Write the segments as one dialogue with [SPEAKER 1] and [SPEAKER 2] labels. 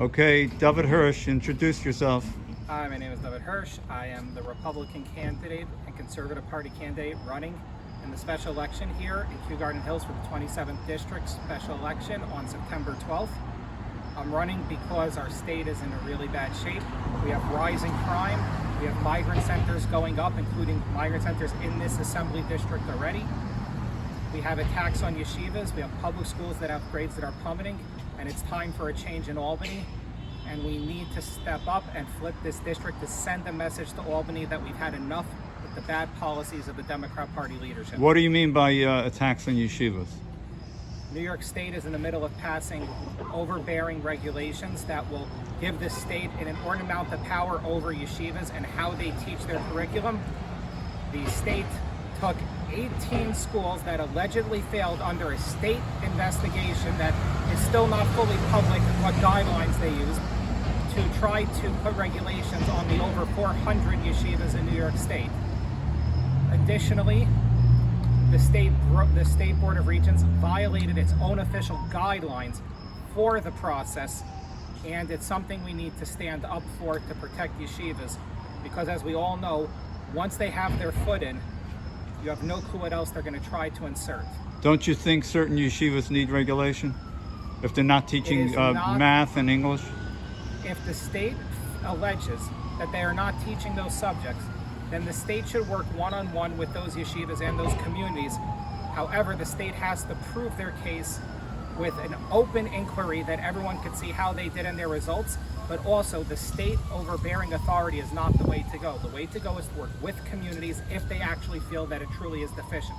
[SPEAKER 1] Okay, David Hirsch, introduce yourself.
[SPEAKER 2] Hi, my name is David Hirsch. I am the Republican candidate and Conservative Party candidate running in the special election here in Kew Gardens Hills for the 27th District special election on September 12th. I'm running because our state is in a really bad shape. We have rising crime. We have migrant centers going up, including migrant centers in this assembly district already. We have attacks on yeshivas. We have public schools that have grades that are plummeting, and it's time for a change in Albany. And we need to step up and flip this district to send a message to Albany that we've had enough with the bad policies of the Democrat Party leadership.
[SPEAKER 1] What do you mean by attacks on yeshivas?
[SPEAKER 2] New York State is in the middle of passing overbearing regulations that will give the state an inordinate amount of power over yeshivas and how they teach their curriculum. The state took 18 schools that allegedly failed under a state investigation that is still not fully public what guidelines they used to try to put regulations on the over 400 yeshivas in New York State. Additionally, the State Board of Regents violated its own official guidelines for the process, and it's something we need to stand up for to protect yeshivas, because as we all know, once they have their foot in, you have no clue what else they're going to try to insert.
[SPEAKER 1] Don't you think certain yeshivas need regulation if they're not teaching math and English?
[SPEAKER 2] If the state alleges that they are not teaching those subjects, then the state should work one-on-one with those yeshivas and those communities. However, the state has to prove their case with an open inquiry that everyone could see how they did in their results, but also the state overbearing authority is not the way to go. The way to go is to work with communities if they actually feel that it truly is deficient.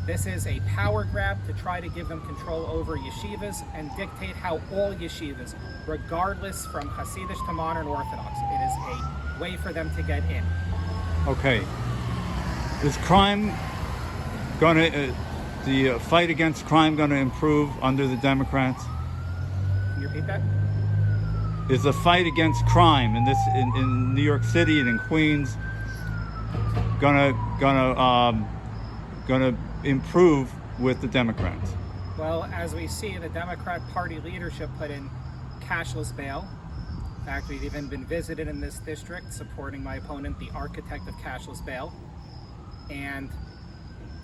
[SPEAKER 2] This is a power grab to try to give them control over yeshivas and dictate how all yeshivas, regardless from Hasidic to modern Orthodox, it is a way for them to get in.
[SPEAKER 1] Okay. Is crime gonna, the fight against crime gonna improve under the Democrats?
[SPEAKER 2] Can you repeat that?
[SPEAKER 1] Is the fight against crime in New York City and in Queens gonna improve with the Democrats?
[SPEAKER 2] Well, as we see, the Democrat Party leadership put in cashless bail. In fact, we've even been visited in this district supporting my opponent, the architect of cashless bail. And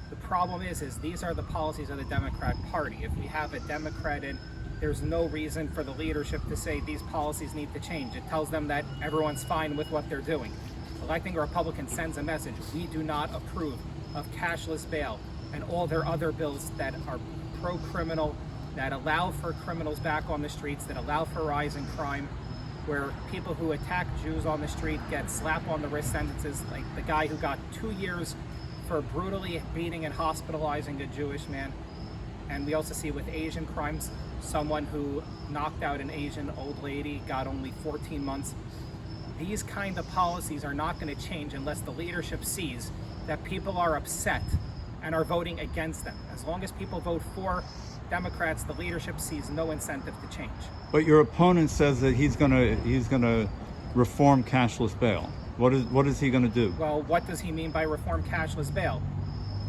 [SPEAKER 2] the problem is these are the policies of the Democrat Party. If we have a Democrat in, there's no reason for the leadership to say these policies need to change. It tells them that everyone's fine with what they're doing. Electing a Republican sends a message: we do not approve of cashless bail and all their other bills that are pro-criminal, that allow for criminals back on the streets, that allow for rising crime, where people who attack Jews on the street get slap on the wrist sentences, like the guy who got 2 years for brutally beating and hospitalizing a Jewish man. And we also see with Asian crimes, someone who knocked out an Asian old lady got only 14 months. These kind of policies are not going to change unless the leadership sees that people are upset and are voting against them. As long as people vote for Democrats, the leadership sees no incentive to change.
[SPEAKER 1] But your opponent says that he's gonna reform cashless bail. What is he gonna do?
[SPEAKER 2] Well, what does he mean by reform cashless bail?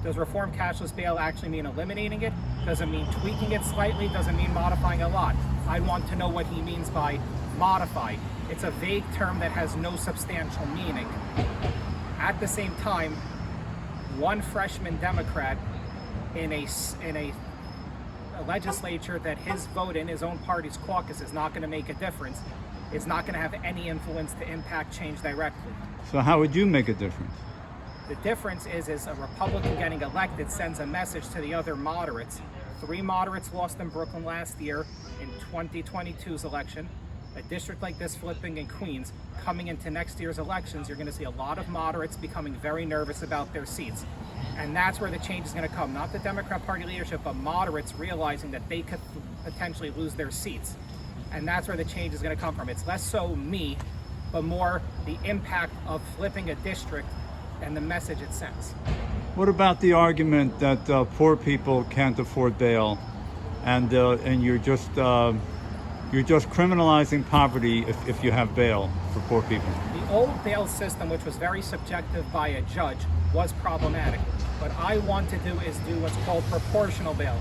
[SPEAKER 2] Does reform cashless bail actually mean eliminating it? Does it mean tweaking it slightly? Does it mean modifying a lot? I want to know what he means by modify. It's a vague term that has no substantial meaning. At the same time, one freshman Democrat in a legislature that his vote in his own party's caucus is not going to make a difference, is not going to have any influence to impact change directly.
[SPEAKER 1] So how would you make a difference?
[SPEAKER 2] The difference is a Republican getting elected sends a message to the other moderates. 3 moderates lost in Brooklyn last year in 2022's election. A district like this flipping in Queens, coming into next year's elections, you're going to see a lot of moderates becoming very nervous about their seats. And that's where the change is going to come. Not the Democrat Party leadership, but moderates realizing that they could potentially lose their seats. And that's where the change is going to come from. It's less so me, but more the impact of flipping a district and the message it sends.
[SPEAKER 1] What about the argument that poor people can't afford bail, and you're just criminalizing poverty if you have bail for poor people?
[SPEAKER 2] The old bail system, which was very subjective by a judge, was problematic. What I want to do is do what's called proportional bail,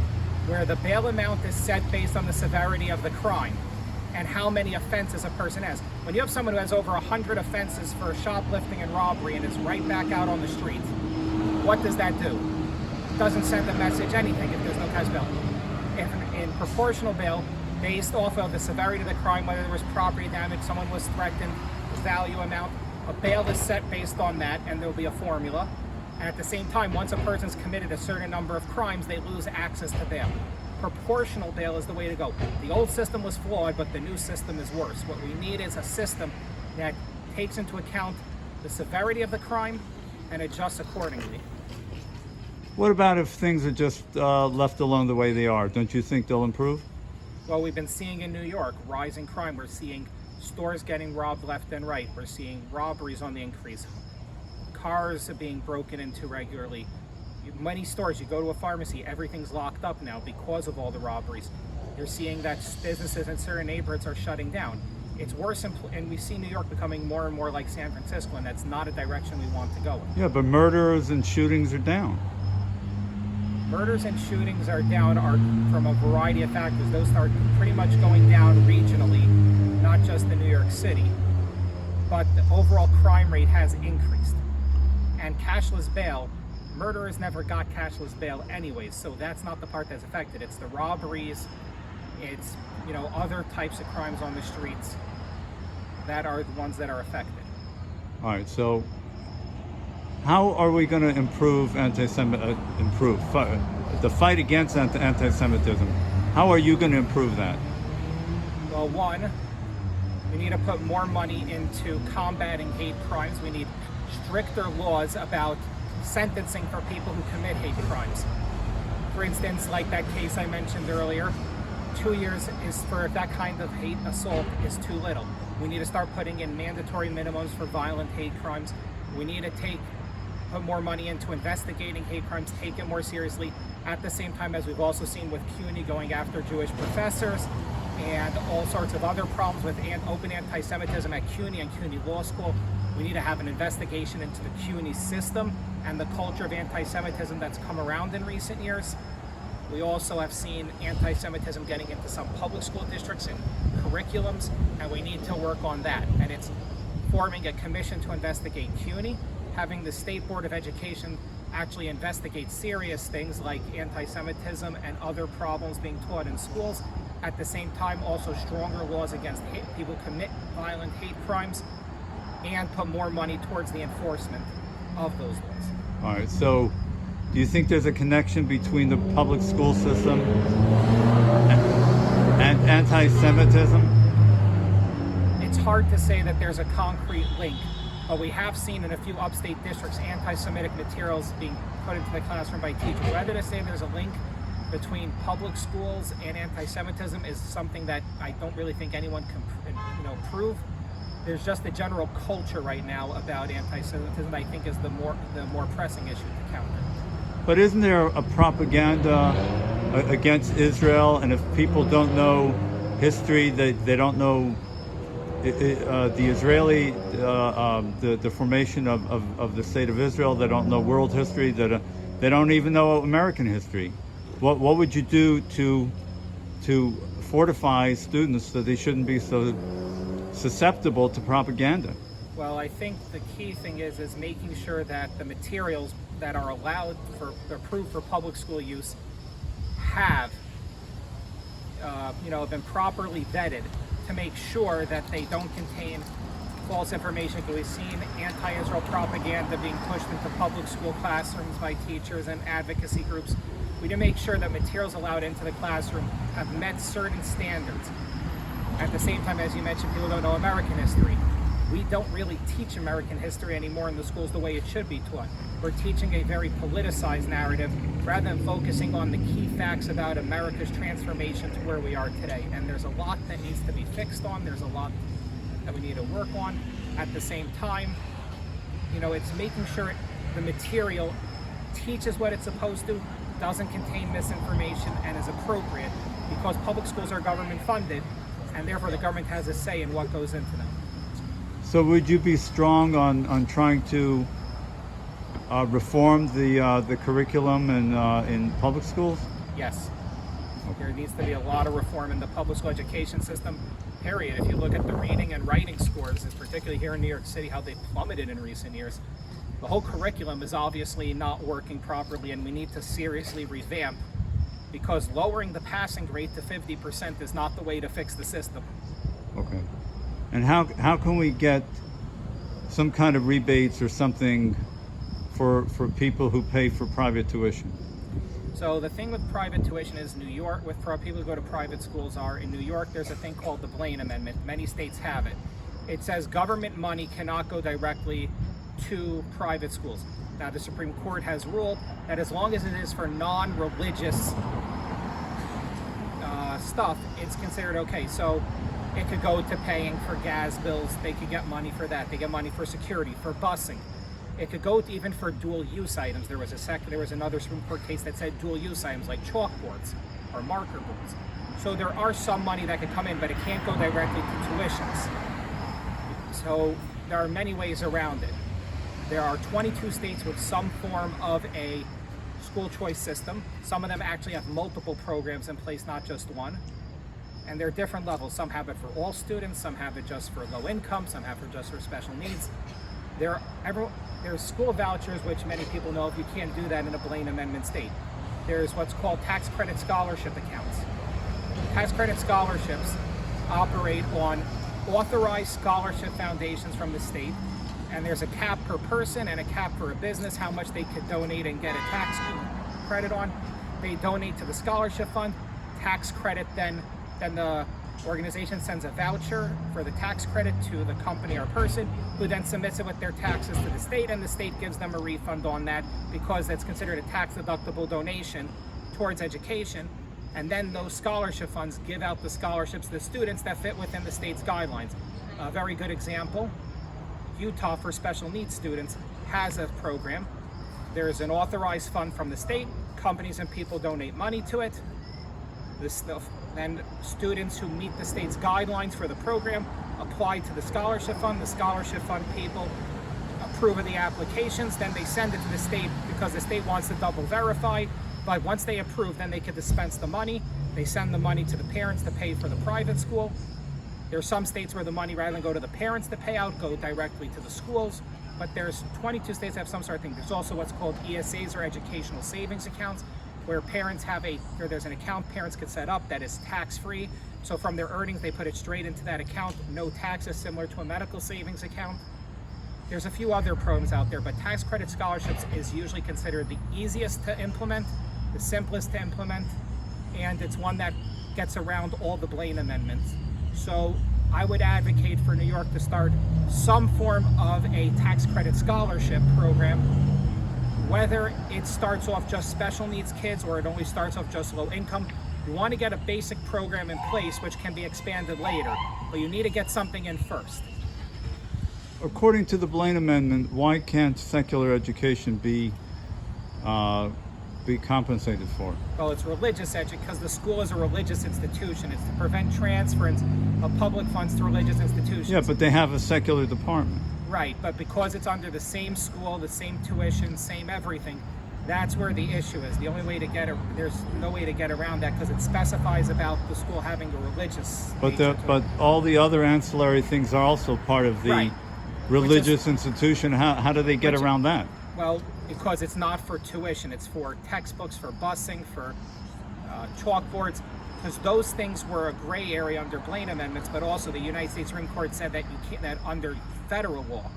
[SPEAKER 2] where the bail amount is set based on the severity of the crime. and how many offenses a person has. When you have someone who has over 100 offenses for shoplifting and robbery and is right back out on the streets, what does that do? It doesn't send a message anything if there's no cash bail. If in proportional bail, based off of the severity of the crime, whether there was property damage, someone was threatened, the value amount, a bail is set based on that, and there'll be a formula. And at the same time, once a person's committed a certain number of crimes, they lose access to bail. Proportional bail is the way to go. The old system was flawed, but the new system is worse. What we need is a system that takes into account the severity of the crime and adjusts accordingly.
[SPEAKER 1] What about if things are just left alone the way they are? Don't you think they'll improve?
[SPEAKER 2] Well, we've been seeing in New York rising crime. We're seeing stores getting robbed left and right. We're seeing robberies on the increase. Cars are being broken into regularly. Many stores, you go to a pharmacy, everything's locked up now because of all the robberies. You're seeing that businesses in certain neighborhoods are shutting down. It's worse, and we see New York becoming more and more like San Francisco, and that's not a direction we want to go in.
[SPEAKER 1] Yeah, but murders and shootings are down.
[SPEAKER 2] Murders and shootings are down from a variety of factors. Those are pretty much going down regionally, not just in New York City, but the overall crime rate has increased. And cashless bail, murderers never got cashless bail anyways, so that's not the part that's affected. It's the robberies, it's other types of crimes on the streets that are the ones that are affected.
[SPEAKER 1] All right, so how are we going to improve the fight against anti-Semitism? How are you going to improve that?
[SPEAKER 2] Well, one, we need to put more money into combating hate crimes. We need stricter laws about sentencing for people who commit hate crimes. For instance, like that case I mentioned earlier, 2 years is for that kind of hate assault is too little. We need to start putting in mandatory minimums for violent hate crimes. We need to put more money into investigating hate crimes, take it more seriously. At the same time, as we've also seen with CUNY going after Jewish professors and all sorts of other problems with open anti-Semitism at CUNY and CUNY Law School, we need to have an investigation into the CUNY system and the culture of anti-Semitism that's come around in recent years. We also have seen anti-Semitism getting into some public school districts and curriculums, and we need to work on that. And it's forming a commission to investigate CUNY, having the State Board of Education actually investigate serious things like anti-Semitism and other problems being taught in schools. At the same time, also stronger laws against people who commit violent hate crimes, and put more money towards the enforcement of those laws.
[SPEAKER 1] All right, so do you think there's a connection between the public school system and anti-Semitism?
[SPEAKER 2] It's hard to say that there's a concrete link, but we have seen in a few upstate districts anti-Semitic materials being put into the classroom by teachers. Whether to say there's a link between public schools and anti-Semitism is something that I don't really think anyone can prove. There's just a general culture right now about anti-Semitism I think is the more pressing issue to counter.
[SPEAKER 1] But isn't there a propaganda against Israel? And if people don't know history, they don't know the Israeli, the formation of the state of Israel. They don't know world history. They don't even know American history. What would you do to fortify students so they shouldn't be so susceptible to propaganda?
[SPEAKER 2] Well, I think the key thing is making sure that the materials that are approved for public school use have been properly vetted to make sure that they don't contain false information. Because we've seen anti-Israel propaganda being pushed into public school classrooms by teachers and advocacy groups. We need to make sure that materials allowed into the classroom have met certain standards. At the same time, as you mentioned, people don't know American history. We don't really teach American history anymore in the schools the way it should be taught. We're teaching a very politicized narrative rather than focusing on the key facts about America's transformation to where we are today. And there's a lot that needs to be fixed on. There's a lot that we need to work on. At the same time, it's making sure the material teaches what it's supposed to, doesn't contain misinformation, and is appropriate, because public schools are government funded, and therefore the government has a say in what goes into them.
[SPEAKER 1] So would you be strong on trying to reform the curriculum in public schools?
[SPEAKER 2] Yes. There needs to be a lot of reform in the public school education system, period. If you look at the reading and writing scores, and particularly here in New York City, how they plummeted in recent years, the whole curriculum is obviously not working properly, and we need to seriously revamp, because lowering the passing rate to 50% is not the way to fix the system.
[SPEAKER 1] Okay. And how can we get some kind of rebates or something for people who pay for private tuition?
[SPEAKER 2] So the thing with private tuition is New York, with people who go to private schools are, in New York, there's a thing called the Blaine Amendment. Many states have it. It says government money cannot go directly to private schools. Now, the Supreme Court has ruled that as long as it is for non-religious stuff, it's considered okay. So it could go to paying for gas bills. They could get money for that. They get money for security, for busing. It could go to even for dual-use items. There was another Supreme Court case that said dual-use items like chalkboards or marker boards. So there are some money that could come in, but it can't go directly to tuitions. So there are many ways around it. There are 22 states with some form of a school choice system. Some of them actually have multiple programs in place, not just one. And there are different levels. Some have it for all students, some have it just for low income, some have it just for special needs. There's school vouchers, which many people know of. You can't do that in a Blaine Amendment state. There's what's called tax credit scholarship accounts. Tax credit scholarships operate on authorized scholarship foundations from the state, and there's a cap per person and a cap for a business, how much they could donate and get a tax credit on. They donate to the scholarship fund, tax credit, then the organization sends a voucher for the tax credit to the company or person, who then submits it with their taxes to the state, and the state gives them a refund on that because that's considered a tax-deductible donation towards education. And then those scholarship funds give out the scholarships to the students that fit within the state's guidelines. A very good example, Utah for special needs students has a program. There's an authorized fund from the state. Companies and people donate money to it. Then students who meet the state's guidelines for the program apply to the scholarship fund. The scholarship fund people approve of the applications. Then they send it to the state because the state wants to double verify. But once they approve, then they can dispense the money. They send the money to the parents to pay for the private school. There are some states where the money, rather than go to the parents to pay out, go directly to the schools. But there's 22 states that have some sort of thing. There's also what's called ESAs, or educational savings accounts, where parents there's an account parents could set up that is tax-free. So from their earnings, they put it straight into that account, no taxes, similar to a medical savings account. There's a few other programs out there, but tax credit scholarships is usually considered the easiest to implement, the simplest to implement, and it's one that gets around all the Blaine amendments. So I would advocate for New York to start some form of a tax credit scholarship program, whether it starts off just special needs kids or it only starts off just low income. You want to get a basic program in place which can be expanded later, but you need to get something in first.
[SPEAKER 1] According to the Blaine Amendment, why can't secular education be compensated for?
[SPEAKER 2] Well, it's religious education because the school is a religious institution. It's to prevent transference of public funds to religious institutions.
[SPEAKER 1] Yeah, but they have a secular department.
[SPEAKER 2] Right, but because it's under the same school, the same tuition, same everything, that's where the issue is. The only way to there's no way to get around that because it specifies about the school having a religious
[SPEAKER 1] But all the other ancillary things are also part of the
[SPEAKER 2] right.
[SPEAKER 1] religious institution. How do they get around that?
[SPEAKER 2] Well, because it's not for tuition, it's for textbooks, for busing, for chalkboards, because those things were a gray area under Blaine amendments, but also the United States Supreme Court said that that under federal law,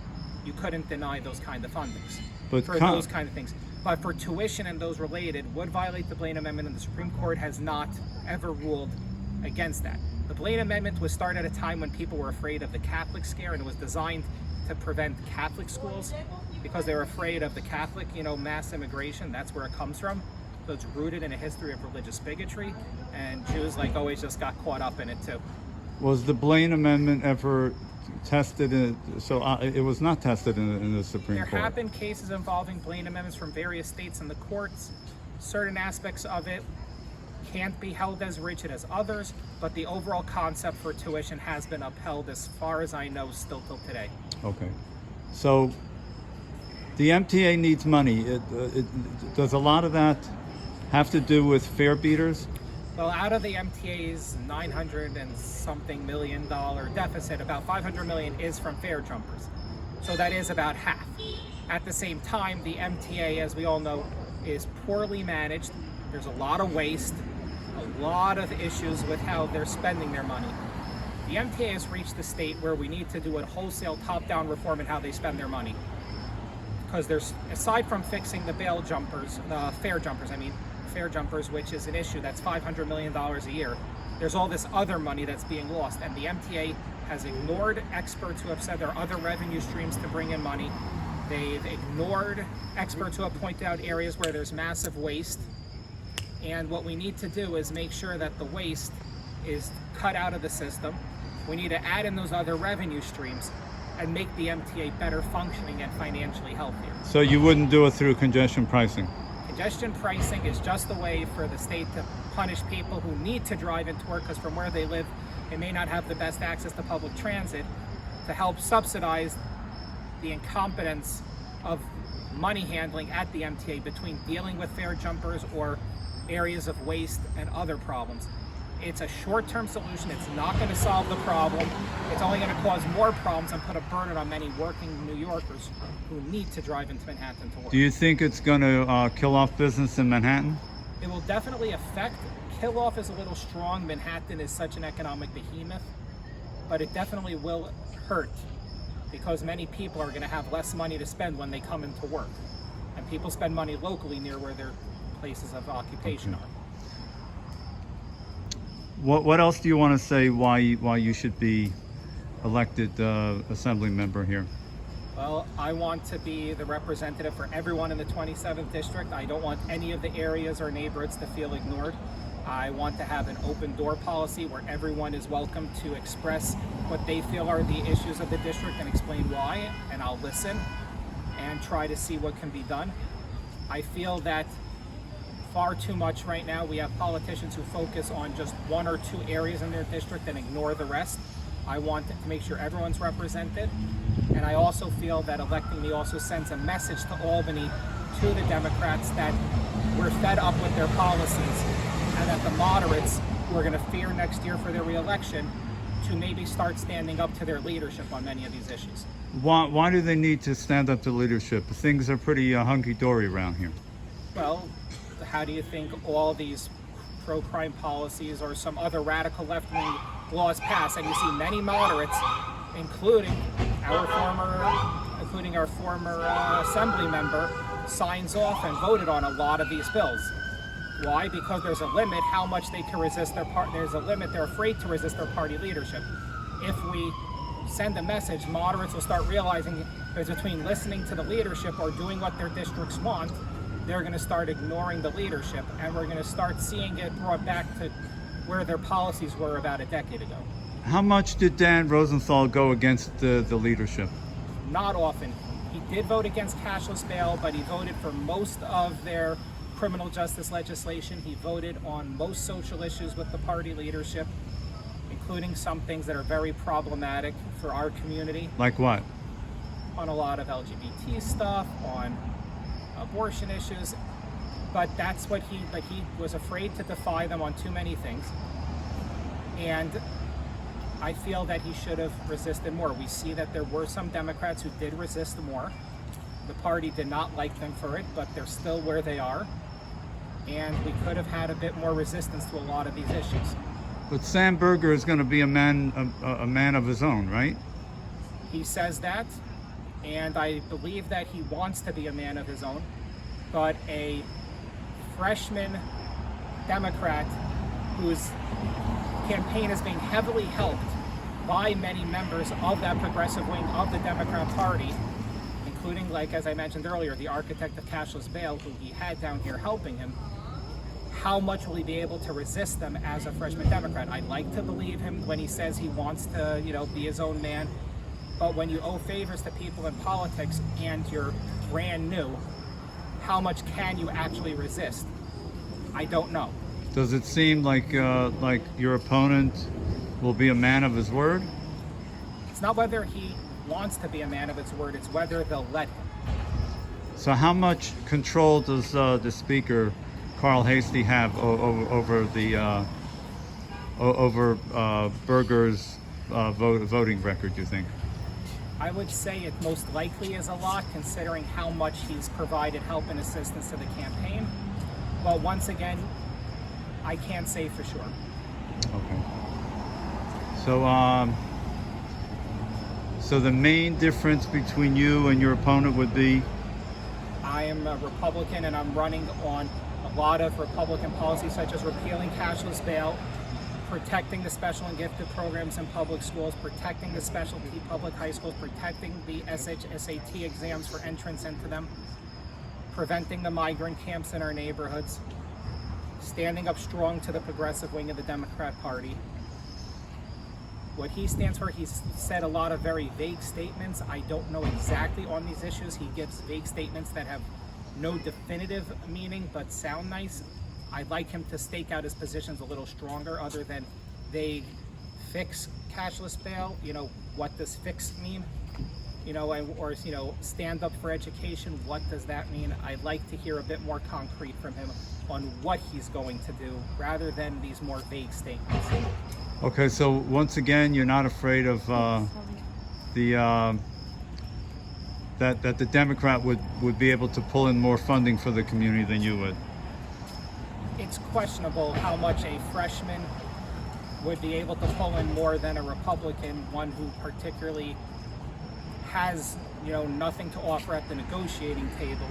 [SPEAKER 2] you couldn't deny those kind of fundings for those kind of things. But for tuition and those related would violate the Blaine Amendment, and the Supreme Court has not ever ruled against that. The Blaine Amendment was started at a time when people were afraid of the Catholic scare, and it was designed to prevent Catholic schools because they were afraid of the Catholic, mass immigration. That's where it comes from. So it's rooted in a history of religious bigotry, and Jews, like always, just got caught up in it too.
[SPEAKER 1] Was the Blaine Amendment ever tested? It was not tested in the Supreme Court.
[SPEAKER 2] There have been cases involving Blaine amendments from various states in the courts. Certain aspects of it can't be held as rigid as others, but the overall concept for tuition has been upheld, as far as I know, still till today.
[SPEAKER 1] Okay, so the MTA needs money. Does a lot of that have to do with fare beaters?
[SPEAKER 2] Well, out of the MTA's 900 and something million dollar deficit, about 500 million is from fare jumpers. So that is about half. At the same time, the MTA, as we all know, is poorly managed. There's a lot of waste, a lot of issues with how they're spending their money. The MTA has reached the state where we need to do a wholesale top-down reform in how they spend their money. Because there's, aside from fixing the fare jumpers, which is an issue that's $500 million a year, there's all this other money that's being lost, and the MTA has ignored experts who have said there are other revenue streams to bring in money. They've ignored experts who have pointed out areas where there's massive waste. And what we need to do is make sure that the waste is cut out of the system. We need to add in those other revenue streams and make the MTA better functioning and financially healthier.
[SPEAKER 1] So you wouldn't do it through congestion pricing?
[SPEAKER 2] Congestion pricing is just a way for the state to punish people who need to drive into work because from where they live, they may not have the best access to public transit, to help subsidize the incompetence of money handling at the MTA between dealing with fare jumpers or areas of waste and other problems. It's a short-term solution. It's not going to solve the problem. It's only going to cause more problems and put a burden on many working New Yorkers who need to drive into Manhattan to work.
[SPEAKER 1] Do you think it's going to kill off business in Manhattan?
[SPEAKER 2] It will definitely affect. Kill off is a little strong. Manhattan is such an economic behemoth, but it definitely will hurt because many people are going to have less money to spend when they come into work. And people spend money locally near where their places of occupation are.
[SPEAKER 1] What else do you want to say why you should be elected assembly member here?
[SPEAKER 2] Well, I want to be the representative for everyone in the 27th district. I don't want any of the areas or neighborhoods to feel ignored. I want to have an open door policy where everyone is welcome to express what they feel are the issues of the district and explain why, and I'll listen and try to see what can be done. I feel that far too much right now we have politicians who focus on just one or two areas in their district and ignore the rest. I want to make sure everyone's represented, and I also feel that electing me also sends a message to Albany, to the Democrats, that we're fed up with their policies and that the moderates who are going to fear next year for their re-election to maybe start standing up to their leadership on many of these issues.
[SPEAKER 1] Why do they need to stand up to leadership? Things are pretty hunky-dory around here.
[SPEAKER 2] Well, how do you think all these pro-crime policies or some other radical left-wing laws pass? And you see many moderates, including our former assembly member, signs off and voted on a lot of these bills. Why? Because there's a limit how much they can resist their party. There's a limit. They're afraid to resist their party leadership. If we send a message, moderates will start realizing there's between listening to the leadership or doing what their districts want. They're going to start ignoring the leadership, and we're going to start seeing it brought back to where their policies were about a decade ago.
[SPEAKER 1] How much did Dan Rosenthal go against the leadership?
[SPEAKER 2] Not often. He did vote against cashless bail, but he voted for most of their criminal justice legislation. He voted on most social issues with the party leadership, including some things that are very problematic for our community.
[SPEAKER 1] Like what?
[SPEAKER 2] On a lot of LGBT stuff, on abortion issues, but that's what he was afraid to defy them on too many things, and I feel that he should have resisted more. We see that there were some Democrats who did resist more. The party did not like them for it, but they're still where they are, and we could have had a bit more resistance to a lot of these issues.
[SPEAKER 1] But Sam Berger is going to be a man of his own, right?
[SPEAKER 2] He says that, and I believe that he wants to be a man of his own, but a freshman Democrat whose campaign is being heavily helped by many members of that progressive wing of the Democrat Party, including, like as I mentioned earlier, the architect of cashless bail, who he had down here helping him. How much will he be able to resist them as a freshman Democrat? I'd like to believe him when he says he wants to, be his own man. But when you owe favors to people in politics and you're brand new, how much can you actually resist? I don't know.
[SPEAKER 1] Does it seem like your opponent will be a man of his word?
[SPEAKER 2] It's not whether he wants to be a man of his word, it's whether they'll let him.
[SPEAKER 1] So how much control does the speaker Carl Hasty have over the Berger's voting record, do you think?
[SPEAKER 2] I would say it most likely is a lot, considering how much he's provided help and assistance to the campaign. But once again, I can't say for sure.
[SPEAKER 1] Okay. So the main difference between you and your opponent would be?
[SPEAKER 2] I am a Republican, and I'm running on a lot of Republican policies, such as repealing cashless bail, protecting the special and gifted programs in public schools, protecting the specialty public high schools, protecting the SAT exams for entrance into them, preventing the migrant camps in our neighborhoods, standing up strong to the progressive wing of the Democrat Party. What he stands for, he's said a lot of very vague statements. I don't know exactly on these issues. He gives vague statements that have no definitive meaning but sound nice. I'd like him to stake out his positions a little stronger, other than they fix cashless bail. What does fix mean? Or stand up for education. What does that mean? I'd like to hear a bit more concrete from him on what he's going to do, rather than these more vague statements.
[SPEAKER 1] Okay, so once again, you're not afraid of that the Democrat would be able to pull in more funding for the community than you would?
[SPEAKER 2] It's questionable how much a freshman would be able to pull in more than a Republican, one who particularly has, nothing to offer at the negotiating table.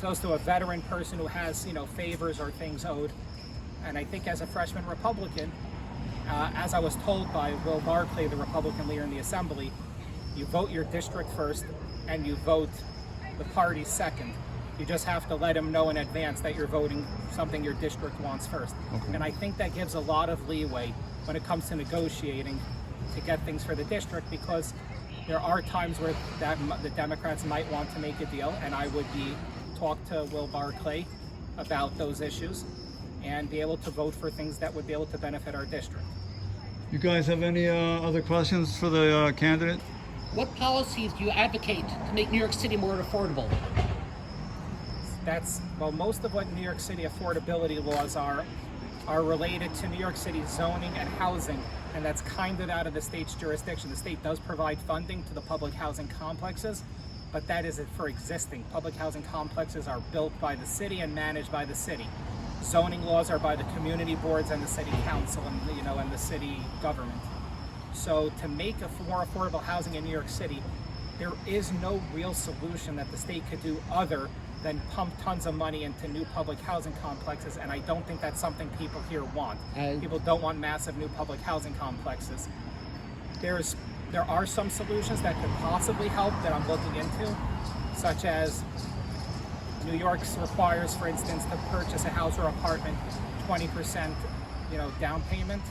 [SPEAKER 2] So to a veteran person who has, favors or things owed. And I think as a freshman Republican, as I was told by Will Barclay, the Republican leader in the Assembly, you vote your district first and you vote the party second. You just have to let him know in advance that you're voting something your district wants first.
[SPEAKER 1] Okay.
[SPEAKER 2] And I think that gives a lot of leeway when it comes to negotiating to get things for the district, because there are times where the Democrats might want to make a deal, and I would talk to Will Barclay about those issues and be able to vote for things that would be able to benefit our district.
[SPEAKER 1] You guys have any other questions for the candidate?
[SPEAKER 3] What policies do you advocate to make New York City more affordable?
[SPEAKER 2] Most of what New York City affordability laws are related to New York City zoning and housing, and that's kind of out of the state's jurisdiction. The state does provide funding to the public housing complexes, but that is for existing. Public housing complexes are built by the city and managed by the city. Zoning laws are by the community boards and the city council and the city government. So to make more affordable housing in New York City, there is no real solution that the state could do other than pump tons of money into new public housing complexes, and I don't think that's something people here want. People don't want massive new public housing complexes. There are some solutions that could possibly help that I'm looking into, such as New York requires, for instance, to purchase a house or apartment, 20% down payment.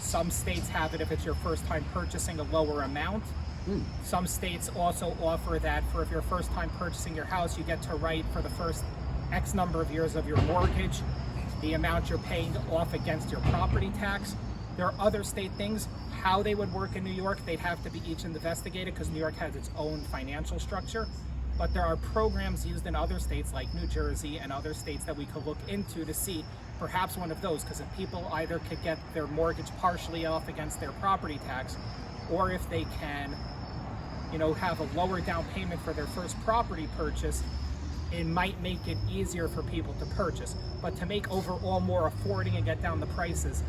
[SPEAKER 2] Some states have it if it's your first time purchasing, a lower amount. Some states also offer that for if you're first time purchasing your house, you get to write for the first X number of years of your mortgage, the amount you're paying off against your property tax. There are other state things. How they would work in New York, they'd have to be each investigated, because New York has its own financial structure. But there are programs used in other states like New Jersey and other states that we could look into to see perhaps one of those, because if people either could get their mortgage partially off against their property tax, or if they can have a lower down payment for their first property purchase, it might make it easier for people to purchase. But to make overall more affording and get down the prices,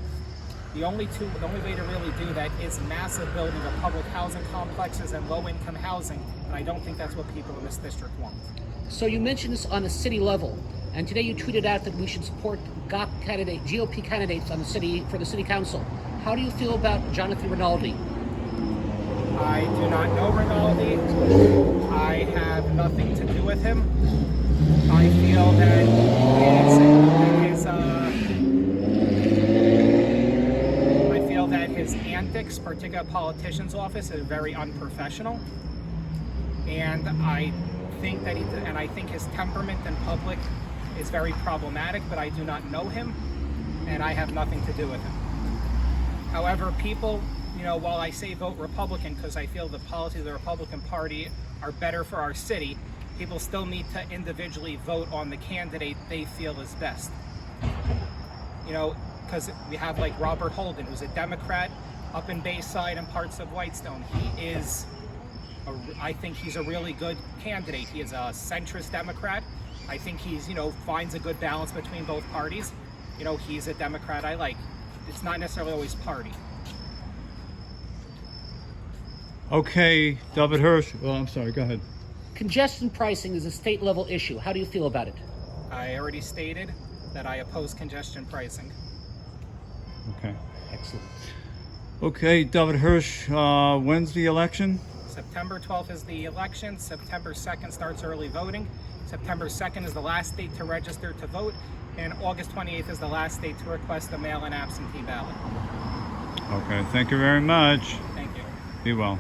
[SPEAKER 2] the only way to really do that is massive building of public housing complexes and low-income housing, and I don't think that's what people in this district want.
[SPEAKER 3] So you mentioned this on a city level, and today you tweeted out that we should support GOP candidates on for the city council. How do you feel about Jonathan Rinaldi?
[SPEAKER 2] I do not know Rinaldi. I have nothing to do with him. I feel that his antics, particularly at politician's office, is very unprofessional. And I think his temperament in public is very problematic, but I do not know him, and I have nothing to do with him. However, people, while I say vote Republican because I feel the policies of the Republican Party are better for our city, people still need to individually vote on the candidate they feel is best. You know, because we have like Robert Holden, who's a Democrat up in Bayside and parts of Whitestone. I think he's a really good candidate. He is a centrist Democrat. I think he's, finds a good balance between both parties. He's a Democrat I like. It's not necessarily always party.
[SPEAKER 1] Okay, David Hirsch. Oh, I'm sorry. Go ahead.
[SPEAKER 3] Congestion pricing is a state level issue. How do you feel about it?
[SPEAKER 2] I already stated that I oppose congestion pricing.
[SPEAKER 1] Okay.
[SPEAKER 3] Excellent.
[SPEAKER 1] Okay, David Hirsch. When's the election?
[SPEAKER 2] September 12th is the election. September 2nd starts early voting. September 2nd is the last date to register to vote. And August 28th is the last date to request a mail-in absentee ballot.
[SPEAKER 1] Okay, thank you very much.
[SPEAKER 2] Thank you.
[SPEAKER 1] Be well.